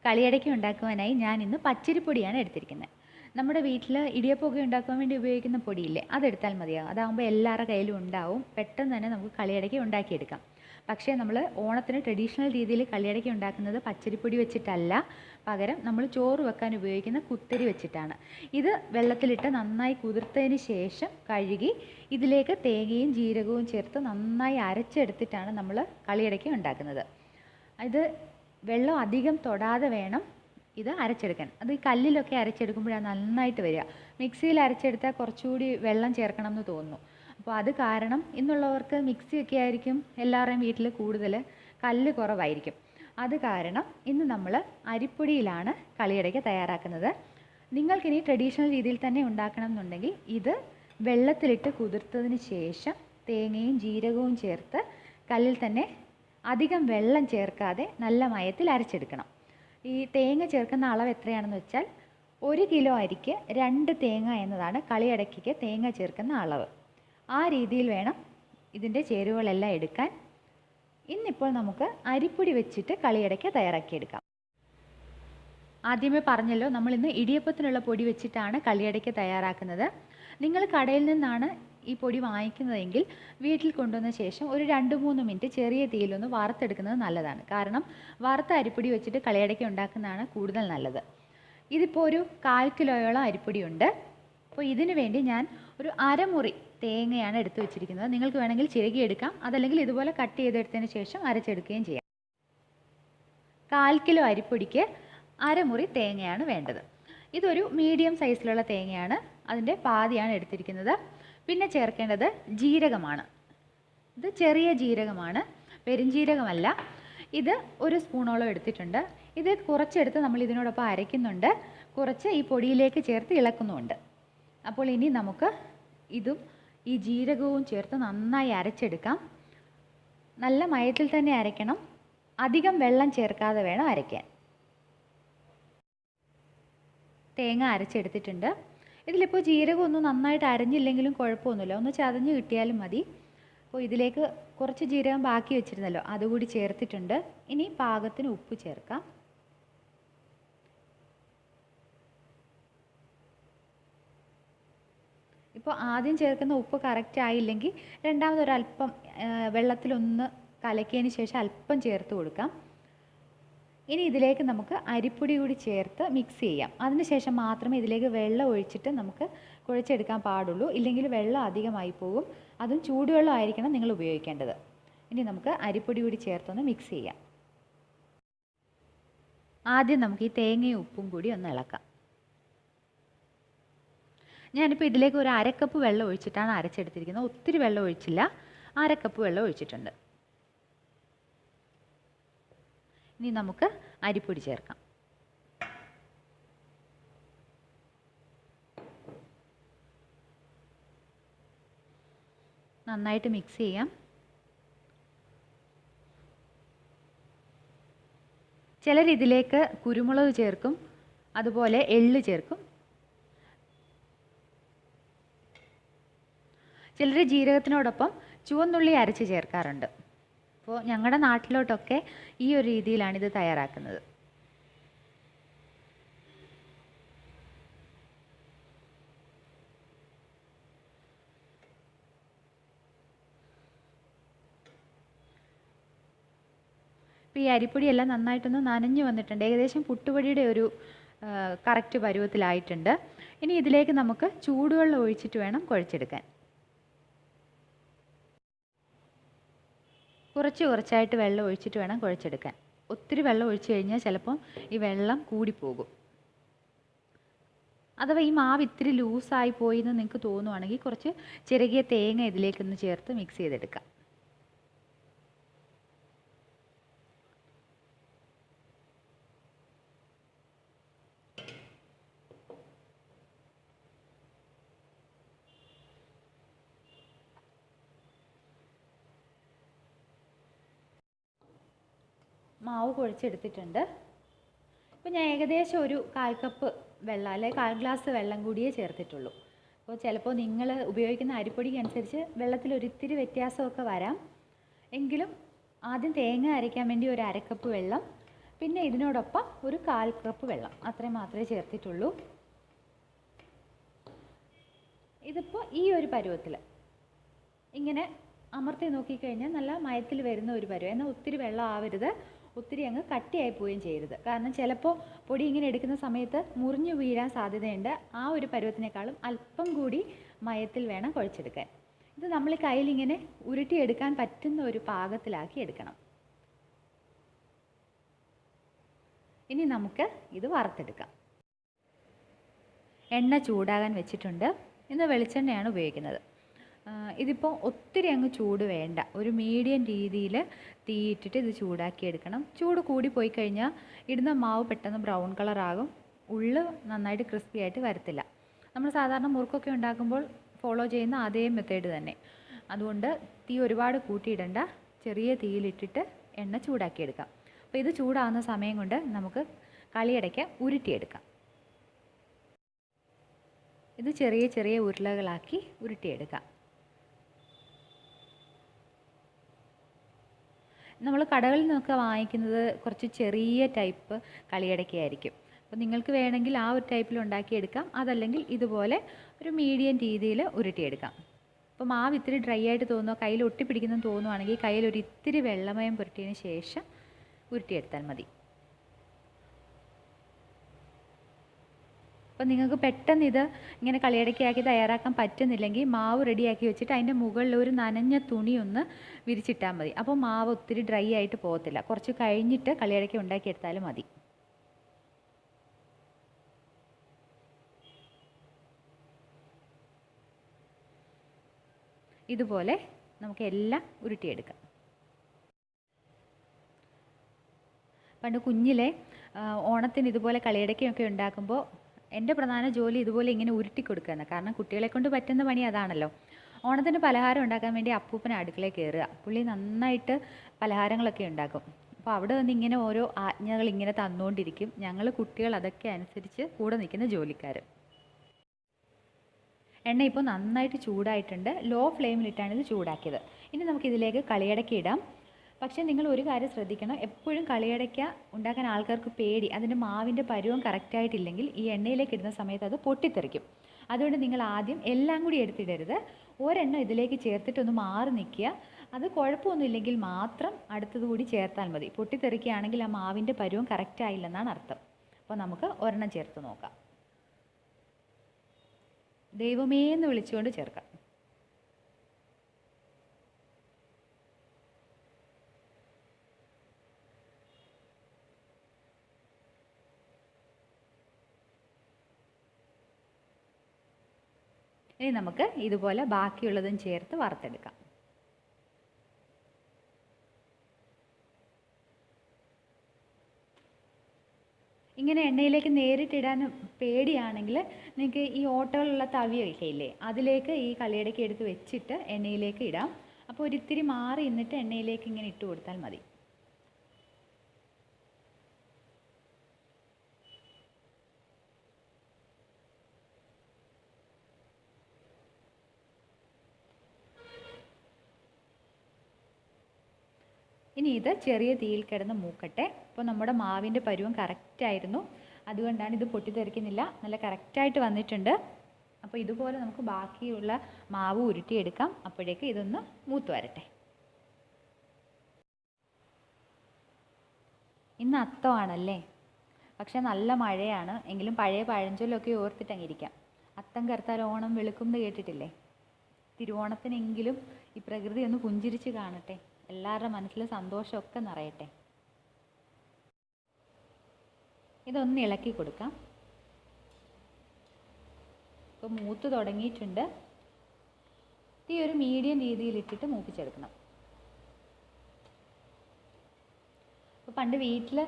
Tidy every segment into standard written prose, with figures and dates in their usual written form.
കളിയടയ്ക്ക ഉണ്ടാക്കുവാനായി ഞാൻ ഇന്ന് പച്ചരിപ്പൊടിയാണ് എടുത്തിരിക്കുന്നത്. നമ്മുടെ വീട്ടിൽ ഇടിയപ്പമൊക്കെ ഉണ്ടാക്കാൻ വേണ്ടി ഉപയോഗിക്കുന്ന പൊടിയില്ലേ, അതെടുത്താൽ മതിയാകും. അതാകുമ്പോൾ എല്ലാവരുടെ കയ്യിലും ഉണ്ടാവും, പെട്ടെന്ന് തന്നെ നമുക്ക് കളിയടയ്ക്ക ഉണ്ടാക്കിയെടുക്കാം. പക്ഷേ നമ്മൾ ഓണത്തിന് ട്രഡീഷണൽ രീതിയിൽ കളിയടയ്ക്ക ഉണ്ടാക്കുന്നത് പച്ചരിപ്പൊടി വെച്ചിട്ടല്ല, പകരം നമ്മൾ ചോറ് വെക്കാൻ ഉപയോഗിക്കുന്ന കുത്തരി വെച്ചിട്ടാണ്. ഇത് വെള്ളത്തിലിട്ട് നന്നായി കുതിർത്തതിന് ശേഷം കഴുകി ഇതിലേക്ക് തേങ്ങയും ജീരകവും ചേർത്ത് നന്നായി അരച്ചെടുത്തിട്ടാണ് നമ്മൾ കളിയടയ്ക്ക ഉണ്ടാക്കുന്നത്. ഇത് വെള്ളം അധികം തൊടാതെ വേണം ഇത് അരച്ചെടുക്കാൻ. അത് ഈ കല്ലിലൊക്കെ അരച്ചെടുക്കുമ്പോഴാണ് നന്നായിട്ട് വരിക. മിക്സിയിൽ അരച്ചെടുത്താൽ കുറച്ചുകൂടി വെള്ളം ചേർക്കണം എന്ന് തോന്നുന്നു. അപ്പോൾ അത് കാരണം ഇന്നുള്ളവർക്ക് മിക്സിയൊക്കെ ആയിരിക്കും എല്ലാവരുടെയും വീട്ടിൽ കൂടുതൽ, കല്ല് കുറവായിരിക്കും. അത് കാരണം ഇന്ന് നമ്മൾ അരിപ്പൊടിയിലാണ് കളിയടയ്ക്ക തയ്യാറാക്കുന്നത്. നിങ്ങൾക്കിനി ട്രഡീഷണൽ രീതിയിൽ തന്നെ ഉണ്ടാക്കണം എന്നുണ്ടെങ്കിൽ ഇത് വെള്ളത്തിലിട്ട് കുതിർത്തതിന് ശേഷം തേങ്ങയും ജീരകവും ചേർത്ത് കല്ലിൽ തന്നെ അധികം വെള്ളം ചേർക്കാതെ നല്ല മയത്തിൽ അരച്ചെടുക്കണം. ഈ തേങ്ങ ചേർക്കുന്ന അളവ് എത്രയാണെന്ന് വെച്ചാൽ 1 കിലോ അരിക്ക് 2 തേങ്ങ എന്നതാണ് കളിയടയ്ക്കയ്ക്ക് തേങ്ങ ചേർക്കുന്ന അളവ്. ആ രീതിയിൽ വേണം ഇതിൻ്റെ ചേരുവകളെല്ലാം എടുക്കാൻ. ഇന്നിപ്പോൾ നമുക്ക് അരിപ്പൊടി വെച്ചിട്ട് കളിയടയ്ക്ക തയ്യാറാക്കിയെടുക്കാം. ആദ്യമേ പറഞ്ഞല്ലോ, നമ്മൾ ഇന്ന് ഇടിയപ്പത്തിനുള്ള പൊടി വെച്ചിട്ടാണ് കളിയടയ്ക്ക തയ്യാറാക്കുന്നത്. നിങ്ങൾ കടയിൽ നിന്നാണ് ഈ പൊടി വാങ്ങിക്കുന്നതെങ്കിൽ വീട്ടിൽ കൊണ്ടുവന്ന ശേഷം ഒരു 2-3 മിനിറ്റ് ചെറിയ തീയിലൊന്ന് വറുത്തെടുക്കുന്നത് നല്ലതാണ്. കാരണം വറുത്ത അരിപ്പൊടി വെച്ചിട്ട് കളിയടയ്ക്ക ഉണ്ടാക്കുന്നതാണ് കൂടുതൽ നല്ലത്. ഇതിപ്പോൾ ഒരു 1/4 കിലോയോളം അരിപ്പൊടിയുണ്ട്. അപ്പോൾ ഇതിനു വേണ്ടി ഞാൻ ഒരു അരമുറി തേങ്ങയാണ് എടുത്തു വെച്ചിരിക്കുന്നത്. നിങ്ങൾക്ക് വേണമെങ്കിൽ ചിരകിയെടുക്കാം, അതല്ലെങ്കിൽ ഇതുപോലെ കട്ട് ചെയ്തെടുത്തതിന് ശേഷം അരച്ചെടുക്കുകയും ചെയ്യാം. 1/4 കിലോ അരിപ്പൊടിക്ക് അരമുറി തേങ്ങയാണ് വേണ്ടത്. ഇതൊരു മീഡിയം സൈസിലുള്ള തേങ്ങയാണ്, അതിൻ്റെ പാതിയാണ് എടുത്തിരിക്കുന്നത്. പിന്നെ ചേർക്കേണ്ടത് ജീരകമാണ്. ഇത് ചെറിയ ജീരകമാണ്, പെരുംജീരകമല്ല. ഇത് 1 സ്പൂണോളം എടുത്തിട്ടുണ്ട്. ഇത് കുറച്ചെടുത്ത് നമ്മൾ ഇതിനോടൊപ്പം അരയ്ക്കുന്നുണ്ട്, കുറച്ച് ഈ പൊടിയിലേക്ക് ചേർത്ത് ഇളക്കുന്നുമുണ്ട്. അപ്പോൾ ഇനി നമുക്ക് ഇതും ഈ ജീരകവും ചേർത്ത് നന്നായി അരച്ചെടുക്കാം. നല്ല മയത്തിൽ തന്നെ അരയ്ക്കണം, അധികം വെള്ളം ചേർക്കാതെ വേണം അരയ്ക്കാൻ. തേങ്ങ അരച്ചെടുത്തിട്ടുണ്ട്. ഇതിലിപ്പോൾ ജീരകം ഒന്നും നന്നായിട്ട് അരഞ്ഞില്ലെങ്കിലും കുഴപ്പമൊന്നുമില്ല, ഒന്ന് ചതഞ്ഞ് കിട്ടിയാലും മതി. അപ്പോൾ ഇതിലേക്ക് കുറച്ച് ജീരകം ബാക്കി വെച്ചിരുന്നല്ലോ, അതുകൂടി ചേർത്തിട്ടുണ്ട്. ഇനി പാകത്തിന് ഉപ്പ് ചേർക്കാം. ഇപ്പോൾ ആദ്യം ചേർക്കുന്ന ഉപ്പ് കറക്റ്റ് ആയില്ലെങ്കിൽ രണ്ടാമതൊരല്പം വെള്ളത്തിലൊന്ന് കലക്കിയതിന് ശേഷം അല്പം ചേർത്ത് കൊടുക്കാം. ഇനി ഇതിലേക്ക് നമുക്ക് അരിപ്പൊടി കൂടി ചേർത്ത് മിക്സ് ചെയ്യാം. അതിനുശേഷം മാത്രമേ ഇതിലേക്ക് വെള്ളം ഒഴിച്ചിട്ട് നമുക്ക് കുഴച്ചെടുക്കാൻ പാടുള്ളൂ, ഇല്ലെങ്കിൽ വെള്ളം അധികമായി പോകും. അതും ചൂടുവെള്ളം ആയിരിക്കണം നിങ്ങൾ ഉപയോഗിക്കേണ്ടത്. ഇനി നമുക്ക് അരിപ്പൊടി കൂടി ചേർത്തൊന്ന് മിക്സ് ചെയ്യാം. ആദ്യം നമുക്ക് ഈ തേങ്ങയും ഉപ്പും കൂടി ഒന്ന് ഇളക്കാം. ഞാനിപ്പോൾ ഇതിലേക്ക് ഒരു 1/2 കപ്പ് വെള്ളം ഒഴിച്ചിട്ടാണ് അരച്ചെടുത്തിരിക്കുന്നത്. ഒത്തിരി വെള്ളം ഒഴിച്ചില്ല, 1/2 കപ്പ് വെള്ളം ഒഴിച്ചിട്ടുണ്ട്. ഇനി നമുക്ക് അരിപ്പൊടി ചേർക്കാം. നന്നായിട്ട് മിക്സ് ചെയ്യാം. ചിലർ ഇതിലേക്ക് കുരുമുളക് ചേർക്കും, അതുപോലെ എള്ള് ചേർക്കും. ചിലർ ജീരകത്തിനോടൊപ്പം ചുവന്നുള്ളി അരച്ച് ചേർക്കാറുണ്ട്. അപ്പോൾ ഞങ്ങളുടെ നാട്ടിലോട്ടൊക്കെ ഈ ഒരു രീതിയിലാണ് ഇത് തയ്യാറാക്കുന്നത്. ഇപ്പോൾ ഈ അരിപ്പൊടിയെല്ലാം നന്നായിട്ടൊന്ന് നനഞ്ഞു വന്നിട്ടുണ്ട്. ഏകദേശം പുട്ടുപൊടിയുടെ ഒരു കറക്റ്റ് പരുവത്തിലായിട്ടുണ്ട്. ഇനി ഇതിലേക്ക് നമുക്ക് ചൂടുവെള്ളം ഒഴിച്ചിട്ട് വേണം കുഴച്ചെടുക്കാൻ. കുറച്ചായിട്ട് വെള്ളം ഒഴിച്ചിട്ട് വേണം കുഴച്ചെടുക്കാൻ. ഒത്തിരി വെള്ളം ഒഴിച്ചു കഴിഞ്ഞാൽ ചിലപ്പം ഈ വെള്ളം കൂടിപ്പോകും. അഥവാ ഈ മാവ് ഇത്തിരി ലൂസായി പോയി എന്ന് നിങ്ങൾക്ക് തോന്നുവാണെങ്കിൽ കുറച്ച് ചിരകിയ തേങ്ങ ഇതിലേക്കൊന്ന് ചേർത്ത് മിക്സ് ചെയ്തെടുക്കാം. മാവ് കുഴച്ചെടുത്തിട്ടുണ്ട്. ഇപ്പോൾ ഞാൻ ഏകദേശം ഒരു 1/4 കപ്പ് വെള്ളം അല്ലെങ്കിൽ 1/4 ഗ്ലാസ് വെള്ളം കൂടിയേ ചേർത്തിട്ടുള്ളൂ. അപ്പോൾ ചിലപ്പോൾ നിങ്ങൾ ഉപയോഗിക്കുന്ന അരിപ്പൊടിക്ക് അനുസരിച്ച് വെള്ളത്തിൽ ഒരിത്തിരി വ്യത്യാസമൊക്കെ വരാം. എങ്കിലും ആദ്യം തേങ്ങ അരയ്ക്കാൻ വേണ്ടി ഒരു 1/2 കപ്പ് വെള്ളം, പിന്നെ ഇതിനോടൊപ്പം ഒരു 1/4 കപ്പ് വെള്ളം, അത്രയും മാത്രമേ ചേർത്തിട്ടുള്ളൂ. ഇതിപ്പോൾ ഈ ഒരു പരുവത്തിൽ ഇങ്ങനെ അമർത്തി നോക്കിക്കഴിഞ്ഞാൽ നല്ല മയത്തിൽ വരുന്ന ഒരു പരുവം. എന്നാൽ ഒത്തിരി വെള്ളം ആവരുത്, ഒത്തിരി അങ്ങ് കട്ടിയായി പോവുകയും ചെയ്യരുത്. കാരണം ചിലപ്പോൾ പൊടി ഇങ്ങനെ എടുക്കുന്ന സമയത്ത് മുറിഞ്ഞു വീഴാൻ സാധ്യതയുണ്ട്. ആ ഒരു പരുവത്തിനേക്കാളും അല്പം കൂടി മയത്തിൽ വേണം കുഴച്ചെടുക്കാൻ. ഇത് നമ്മൾ കയ്യിലിങ്ങനെ ഉരുട്ടിയെടുക്കാൻ പറ്റുന്ന ഒരു പാകത്തിലാക്കി എടുക്കണം. ഇനി നമുക്ക് ഇത് വറുത്തെടുക്കാം. എണ്ണ ചൂടാകാൻ വെച്ചിട്ടുണ്ട്. ഇന്ന് വെളിച്ചെണ്ണയാണ് ഉപയോഗിക്കുന്നത്. ഇതിപ്പോൾ ഒത്തിരി അങ്ങ് ചൂട് വേണ്ട, ഒരു മീഡിയം രീതിയിൽ തീയിട്ടിട്ട് ഇത് ചൂടാക്കി എടുക്കണം. ചൂട് കൂടി പോയി കഴിഞ്ഞാൽ ഇടുന്ന മാവ് പെട്ടെന്ന് ബ്രൗൺ കളറാകും, ഉള്ള് നന്നായിട്ട് ക്രിസ്പി ആയിട്ട് വരത്തില്ല. നമ്മൾ സാധാരണ മുറുക്കൊക്കെ ഉണ്ടാക്കുമ്പോൾ ഫോളോ ചെയ്യുന്ന അതേ മെത്തേഡ് തന്നെ. അതുകൊണ്ട് തീ ഒരുപാട് കൂട്ടിയിടണ്ട, ചെറിയ തീയിലിട്ടിട്ട് എണ്ണ ചൂടാക്കിയെടുക്കാം. അപ്പോൾ ഇത് ചൂടാകുന്ന സമയം കൊണ്ട് നമുക്ക് കളിയടയ്ക്ക ഉരുട്ടിയെടുക്കാം. ഇത് ചെറിയ ചെറിയ ഉരുളകളാക്കി ഉരുട്ടിയെടുക്കാം. നമ്മൾ കടകളിൽ നിന്നൊക്കെ വാങ്ങിക്കുന്നത് കുറച്ച് ചെറിയ ടൈപ്പ് കളിയടയ്ക്കയായിരിക്കും. അപ്പോൾ നിങ്ങൾക്ക് വേണമെങ്കിൽ ആ ഒരു ടൈപ്പിൽ ഉണ്ടാക്കിയെടുക്കാം. അതല്ലെങ്കിൽ ഇതുപോലെ ഒരു മീഡിയം രീതിയിൽ ഉരുട്ടിയെടുക്കാം. അപ്പോൾ മാവ് ഇത്തിരി ഡ്രൈ ആയിട്ട് തോന്നുക, കയ്യിൽ ഒട്ടിപ്പിടിക്കുന്നെന്ന് തോന്നുവാണെങ്കിൽ കയ്യിൽ ഒരു ഇത്തിരി വെള്ളമയം പുരട്ടിയതിന് ശേഷം ഉരുട്ടിയെടുത്താൽ മതി. അപ്പോൾ നിങ്ങൾക്ക് പെട്ടെന്ന് ഇത് ഇങ്ങനെ കളിയടയ്ക്കാക്കി തയ്യാറാക്കാൻ പറ്റുന്നില്ലെങ്കിൽ മാവ് റെഡിയാക്കി വെച്ചിട്ട് അതിൻ്റെ മുകളിൽ ഒരു നനഞ്ഞ തുണി ഒന്ന് വിരിച്ചിട്ടാൽ മതി. അപ്പോൾ മാവ് ഒത്തിരി ഡ്രൈ ആയിട്ട് പോകത്തില്ല. കുറച്ച് കഴിഞ്ഞിട്ട് കളിയടയ്ക്ക ഉണ്ടാക്കിയെടുത്താലും മതി. ഇതുപോലെ നമുക്ക് എല്ലാം ഉരുട്ടിയെടുക്കാം. പണ്ട് കുഞ്ഞിലെ ഓണത്തിന് ഇതുപോലെ കളിയടയ്ക്കയൊക്കെ ഉണ്ടാക്കുമ്പോൾ എൻ്റെ പ്രധാന ജോലി ഇതുപോലെ ഇങ്ങനെ ഉരുട്ടി കൊടുക്കുകയാണ്. കാരണം കുട്ടികളെ കൊണ്ട് പറ്റുന്ന പണി അതാണല്ലോ. ഓണത്തിന് പലഹാരം ഉണ്ടാക്കാൻ വേണ്ടി അപ്പൂപ്പൻ അടുക്കളയിൽ കയറുക. പുള്ളി നന്നായിട്ട് പലഹാരങ്ങളൊക്കെ ഉണ്ടാക്കും. അപ്പോൾ അവിടെ വന്ന് ഇങ്ങനെ ഓരോ ആജ്ഞകൾ ഇങ്ങനെ തന്നുകൊണ്ടിരിക്കും. ഞങ്ങൾ കുട്ടികൾ അതൊക്കെ അനുസരിച്ച് കൂടെ നിൽക്കുന്ന ജോലിക്കാർ. എണ്ണ ഇപ്പോൾ നന്നായിട്ട് ചൂടായിട്ടുണ്ട്. ലോ ഫ്ലെയിമിലിട്ടാണ് ഇത് ചൂടാക്കിയത്. ഇനി നമുക്കിതിലേക്ക് കളിയടയ്ക്ക ഇടാം. പക്ഷേ നിങ്ങൾ ഒരു കാര്യം ശ്രദ്ധിക്കണം, എപ്പോഴും കളിയടയ്ക്ക ഉണ്ടാക്കാൻ ആൾക്കാർക്ക് പേടി. അതിൻ്റെ മാവിൻ്റെ പരുവം കറക്റ്റായിട്ടില്ലെങ്കിൽ ഈ എണ്ണയിലേക്ക് ഇടുന്ന സമയത്ത് അത് പൊട്ടിത്തെറിക്കും. അതുകൊണ്ട് നിങ്ങൾ ആദ്യം എല്ലാം കൂടി എടുത്തിടരുത്. ഒരെണ്ണം ഇതിലേക്ക് ചേർത്തിട്ടൊന്ന് മാറി നിൽക്കുക. അത് കുഴപ്പമൊന്നുമില്ലെങ്കിൽ മാത്രം അടുത്തത് കൂടി ചേർത്താൽ മതി. പൊട്ടിത്തെറിക്കുകയാണെങ്കിൽ ആ മാവിൻ്റെ പരുവം കറക്റ്റായില്ലെന്നാണ് അർത്ഥം. അപ്പോൾ നമുക്ക് ഒരെണ്ണം ചേർത്ത് നോക്കാം. ദൈവമേ എന്ന് വിളിച്ചുകൊണ്ട് ചേർക്കാം. ഇനി നമുക്ക് ഇതുപോലെ ബാക്കിയുള്ളതും ചേർത്ത് വറുത്തെടുക്കാം. ഇങ്ങനെ എണ്ണയിലേക്ക് നേരിട്ടിടാൻ പേടിയാണെങ്കിൽ നിങ്ങൾക്ക് ഈ ഓട്ടകളുള്ള തവിയൊക്കെ ഇല്ലേ, അതിലേക്ക് ഈ കളിയടയ്ക്ക എടുത്ത് വെച്ചിട്ട് എണ്ണയിലേക്ക് ഇടാം. അപ്പോൾ ഒരിത്തിരി മാറി നിന്നിട്ട് എണ്ണയിലേക്ക് ഇങ്ങനെ ഇട്ട് കൊടുത്താൽ മതി. ഇനി ഇത് ചെറിയ തീയിൽ കിടന്ന് മൂക്കട്ടെ. അപ്പോൾ നമ്മുടെ മാവിൻ്റെ പരുവം കറക്റ്റായിരുന്നു, അതുകൊണ്ടാണ് ഇത് പൊട്ടിത്തെറിക്കുന്നില്ല. നല്ല കറക്റ്റായിട്ട് വന്നിട്ടുണ്ട്. അപ്പോൾ ഇതുപോലെ നമുക്ക് ബാക്കിയുള്ള മാവ് ഉരുട്ടിയെടുക്കാം. അപ്പോഴേക്ക് ഇതൊന്ന് മൂത്ത് വരട്ടെ. ഇന്ന് അത്തമാണല്ലേ, പക്ഷെ നല്ല മഴയാണ്. എങ്കിലും പഴയ പഴഞ്ചൊല്ലൊക്കെ ഓർത്തിട്ടങ്ങിരിക്കാം. അത്തം കറുത്താൽ ഓണം വെളുക്കും എന്ന് കേട്ടിട്ടില്ലേ? തിരുവോണത്തിനെങ്കിലും ഈ പ്രകൃതി ഒന്ന് പുഞ്ചിരിച്ച് കാണട്ടെ, എല്ലാവരുടെ മനസ്സിൽ സന്തോഷമൊക്കെ നിറയട്ടെ. ഇതൊന്ന് ഇളക്കി കൊടുക്കാം. ഇപ്പോൾ മൂത്ത് തുടങ്ങിയിട്ടുണ്ട്. തീ ഒരു മീഡിയം രീതിയിലിട്ടിട്ട് മൂപ്പിച്ചെടുക്കണം. അപ്പോൾ പണ്ട് വീട്ടിൽ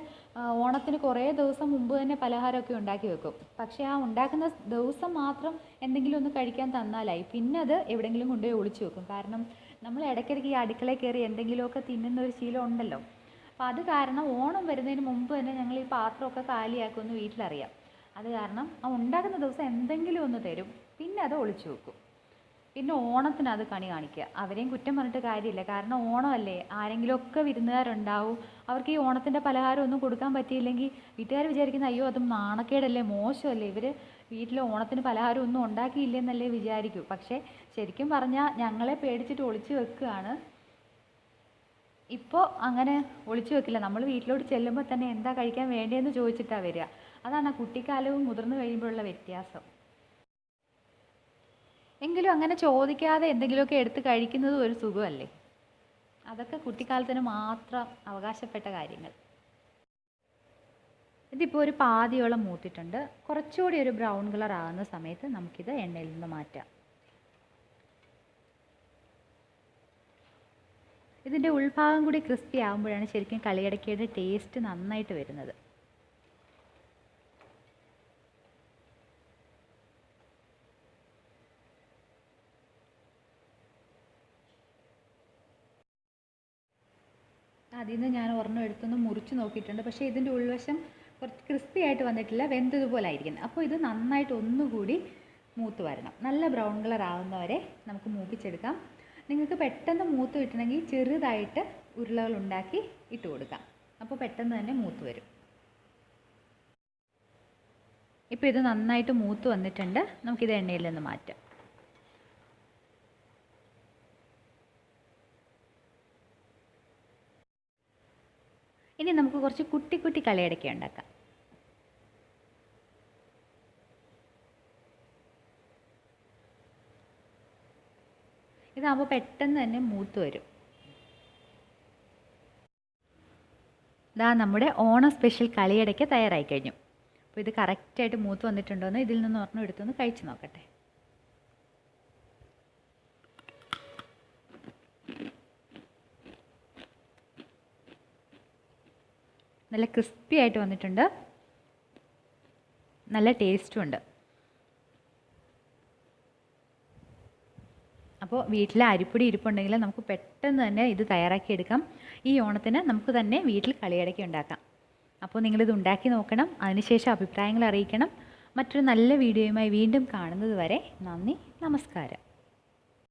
ഓണത്തിന് കുറേ ദിവസം മുമ്പ് തന്നെ പലഹാരമൊക്കെ ഉണ്ടാക്കി വെക്കും. പക്ഷേ ആ ഉണ്ടാക്കുന്ന ദിവസം മാത്രം എന്തെങ്കിലും ഒന്ന് കഴിക്കാൻ തന്നാലായി. പിന്നെ അത് എവിടെയെങ്കിലും കൊണ്ടുപോയി ഒളിച്ചു വെക്കും. കാരണം നമ്മൾ ഇടയ്ക്കിടയ്ക്ക് ഈ അടുക്കളയിൽ കയറി എന്തെങ്കിലുമൊക്കെ തിന്നുന്ന ഒരു ശീലം ഉണ്ടല്ലോ. അപ്പോൾ അത് കാരണം ഓണം വരുന്നതിന് മുമ്പ് തന്നെ ഞങ്ങൾ ഈ പാത്രമൊക്കെ കാലിയാക്കുമെന്ന് വീട്ടിലറിയാം. അത് കാരണം ആ ഉണ്ടാക്കുന്ന ദിവസം എന്തെങ്കിലും ഒന്ന് തരും, പിന്നെ അത് ഒളിച്ചു വെക്കും. പിന്നെ ഓണത്തിന് അത് കണി കാണിക്കുക. അവരെയും കുറ്റം പറഞ്ഞിട്ട് കാര്യമില്ല. കാരണം ഓണമല്ലേ, ആരെങ്കിലുമൊക്കെ വിരുന്നുകാരുണ്ടാവും. അവർക്ക് ഈ ഓണത്തിൻ്റെ പലഹാരം ഒന്നും കൊടുക്കാൻ പറ്റിയില്ലെങ്കിൽ വീട്ടുകാർ വിചാരിക്കുന്ന അയ്യോ അതും നാണക്കേടല്ലേ, മോശമല്ലേ, ഇവർ വീട്ടിൽ ഓണത്തിന് പലഹാരം ഒന്നും ഉണ്ടാക്കിയില്ലെന്നല്ലേ വിചാരിക്കൂ. പക്ഷേ ശരിക്കും പറഞ്ഞാൽ ഞങ്ങളെ പേടിച്ചിട്ട് ഒളിച്ചു വെക്കുകയാണ്. ഇപ്പോൾ അങ്ങനെ ഒളിച്ചു വെക്കില്ല. നമ്മൾ വീട്ടിലോട്ട് ചെല്ലുമ്പോൾ തന്നെ എന്താ കഴിക്കാൻ വേണ്ടതെന്ന് ചോദിച്ചിട്ടാണ് വരിക. അതാണ് കുട്ടിക്കാലവും മുതിർന്നു കഴിയുമ്പോഴുള്ള വ്യത്യാസം. എങ്കിലും അങ്ങനെ ചോദിക്കാതെ എന്തെങ്കിലുമൊക്കെ എടുത്ത് കഴിക്കുന്നതും ഒരു സുഖമല്ലേ. അതൊക്കെ കുട്ടിക്കാലത്തിന് മാത്രം അവകാശപ്പെട്ട കാര്യങ്ങൾ. ഇതിപ്പോൾ ഒരു പാതിയോളം മൂത്തിട്ടുണ്ട്. കുറച്ചുകൂടി ഒരു ബ്രൗൺ കളർ ആകുന്ന സമയത്ത് നമുക്കിത് എണ്ണയിൽ നിന്ന് മാറ്റാം. ഇതിൻ്റെ ഉൾഭാഗം കൂടി ക്രിസ്പി ആകുമ്പോഴാണ് ശരിക്കും കളിയടക്കയുടെ ടേസ്റ്റ് നന്നായിട്ട് വരുന്നത്. അതിൽ നിന്ന് ഞാൻ ഒരെണ്ണം എടുത്തൊന്ന് മുറിച്ച് നോക്കിയിട്ടുണ്ട്. പക്ഷേ ഇതിൻ്റെ ഉൾവശം കുറച്ച് ക്രിസ്പി ആയിട്ട് വന്നിട്ടില്ല, വെന്തതുപോലെ ആയിരിക്കുന്നത്. അപ്പോൾ ഇത് നന്നായിട്ട് ഒന്നുകൂടി മൂത്ത് വരണം. നല്ല ബ്രൗൺ കളർ ആവുന്നവരെ നമുക്ക് മൂപ്പിച്ചെടുക്കാം. നിങ്ങൾക്ക് പെട്ടെന്ന് മൂത്ത് കിട്ടണമെങ്കിൽ ചെറുതായിട്ട് ഉരുളകൾ ഉണ്ടാക്കി ഇട്ട് കൊടുക്കാം. അപ്പോൾ പെട്ടെന്ന് തന്നെ മൂത്ത് വരും. ഇപ്പോൾ ഇത് നന്നായിട്ട് മൂത്ത് വന്നിട്ടുണ്ട്. നമുക്കിത് എണ്ണയിൽ നിന്ന് മാറ്റാം. ഇനി നമുക്ക് കുറച്ച് കുട്ടി കുട്ടി കളിയടക്ക ഉണ്ടാക്കാം. ഇതാകുമ്പോൾ പെട്ടെന്ന് തന്നെ മൂത്ത് വരും. ഇതാ നമ്മുടെ ഓണം സ്പെഷ്യൽ കളിയടയ്ക്ക തയ്യാറായി കഴിഞ്ഞു. അപ്പോൾ ഇത് കറക്റ്റായിട്ട് മൂത്ത് വന്നിട്ടുണ്ടോയെന്ന് ഇതിൽ നിന്ന് ഒരെണ്ണം എടുത്തൊന്ന് കഴിച്ച് നോക്കട്ടെ. നല്ല ക്രിസ്പി ആയിട്ട് വന്നിട്ടുണ്ട്, നല്ല ടേസ്റ്റും ഉണ്ട്. അപ്പോൾ വീട്ടിൽ അരിപ്പൊടി ഇരിപ്പുണ്ടെങ്കിൽ നമുക്ക് പെട്ടെന്ന് തന്നെ ഇത് തയ്യാറാക്കിയെടുക്കാം. ഈ ഓണത്തിന് നമുക്ക് തന്നെ വീട്ടിൽ കളിയടയ്ക്ക ഉണ്ടാക്കാം. അപ്പോൾ നിങ്ങളിത് ഉണ്ടാക്കി നോക്കണം. അതിനുശേഷം അഭിപ്രായങ്ങൾ അറിയിക്കണം. മറ്റൊരു നല്ല വീഡിയോയുമായി വീണ്ടും കാണുന്നത് വരെ നന്ദി, നമസ്കാരം.